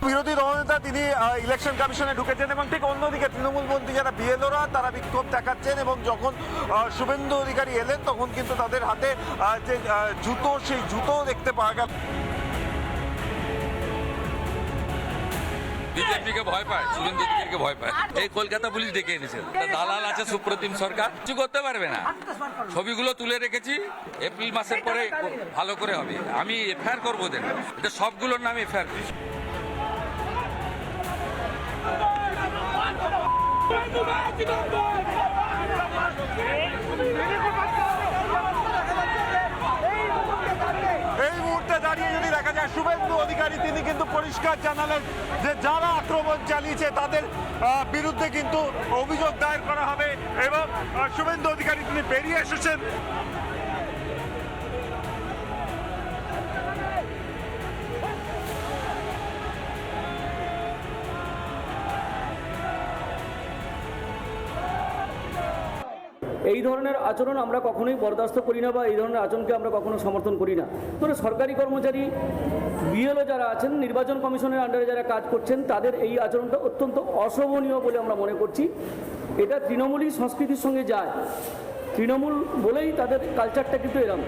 বিরোধী দলনেতা তিনি ইলেকশন কমিশনে ঢুকেছেন এবং ঠিক অন্যদিকে তৃণমূলপন্থী যারা বিএলওরা তারা বিক্ষোভ দেখাচ্ছেন এবং যখন শুভেন্দু অধিকারী এলেন তখন কিন্তু তাদের হাতে যে জুতো সেই জুতো দেখতে পাওয়া গেল। বিজেপিকে ভয় পায়, শুভেন্দু অধিকারীকে ভয় পায়। এই কলকাতা পুলিশ ডেকে এনেছে, দালাল আছে সুপ্রতিম সরকার, কিছু করতে পারবে না। ছবিগুলো তুলে রেখেছি, এপ্রিল মাসের পরে ভালো করে হবে। আমি এফআইআর করবো, দেন এটা সবগুলোর নামে এফআইআর করছি। এই মুহূর্তে দাঁড়িয়ে যদি দেখা যায় শুভেন্দু অধিকারী তিনি কিন্তু পরিষ্কার জানালেন যে যারা আক্রমণ চালিয়েছে তাদের বিরুদ্ধে কিন্তু অভিযোগ দায়ের করা হবে এবং শুভেন্দু অধিকারী তিনি বেরিয়ে এসেছেন। এই ধরনের আচরণ আমরা কখনোই বরদাস্ত করি না বা এই ধরনের আচরণকে আমরা কখনো সমর্থন করি না। ধরুন সরকারি কর্মচারী বিএলও যারা আছেন, নির্বাচন কমিশনের আন্ডারে যারা কাজ করছেন, তাদের এই আচরণটা অত্যন্ত অশোভনীয় বলে আমরা মনে করছি। এটা তৃণমূলী সংস্কৃতির সঙ্গে যায়, তৃণমূল বলেই তাদের কালচারটা কিন্তু এরকম।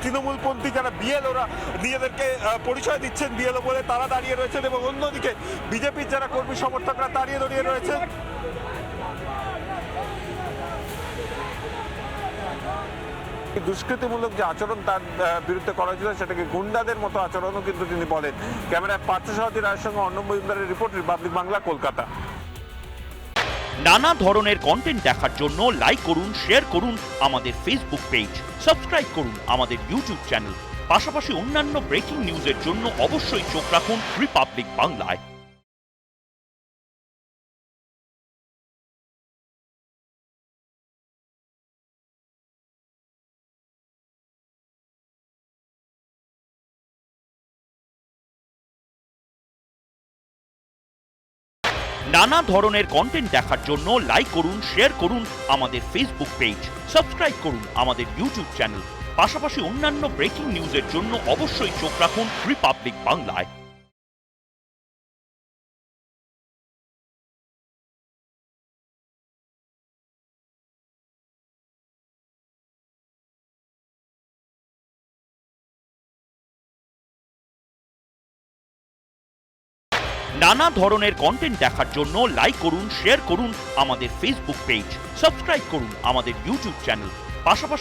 তৃণমূলপন্থী যারা বিএলওরা নিজেদেরকে পরিচয় দিচ্ছেন বিএলও বলে তারা দাঁড়িয়ে রয়েছেন এবং অন্যদিকে বিজেপির যারা কর্মী সমর্থকরা দাঁড়িয়ে রয়েছেন। দুষ্কৃতিমূলক যে আচরণ তার বিরুদ্ধে করা হয়েছিল সেটাকে গুন্ডাদের মতো আচরণও কিন্তু তিনি বলেন। ক্যামেরায় পার্থসারথী রায়ের সঙ্গে অর্ণব মজুমদারের রিপোর্ট, রিপাবলিক বাংলা, কলকাতা। নানা ধরনের কন্টেন্ট দেখার জন্য লাইক করুন, শেয়ার করুন আমাদের ফেসবুক পেজ, সাবস্ক্রাইব করুন আমাদের ইউটিউব চ্যানেল। পাশাপাশি অন্যান্য ব্রেকিং নিউজের জন্য অবশ্যই চোখ রাখুন রিপাবলিক বাংলায়। নানা ধরনের কন্টেন্ট দেখার জন্য লাইক করুন, শেয়ার করুন আমাদের ফেসবুক পেজ, সাবস্ক্রাইব করুন আমাদের ইউটিউব চ্যানেল। পাশাপাশি অন্যান্য ব্রেকিং নিউজের জন্য অবশ্যই চোখ রাখুন রিপাবলিক বাংলায়। নানা ধরনের কন্টেন্ট দেখার জন্য লাইক করুন, শেয়ার করুন আমাদের ফেসবুক পেজ, সাবস্ক্রাইব করুন আমাদের ইউটিউব চ্যানেল। পাশাপাশি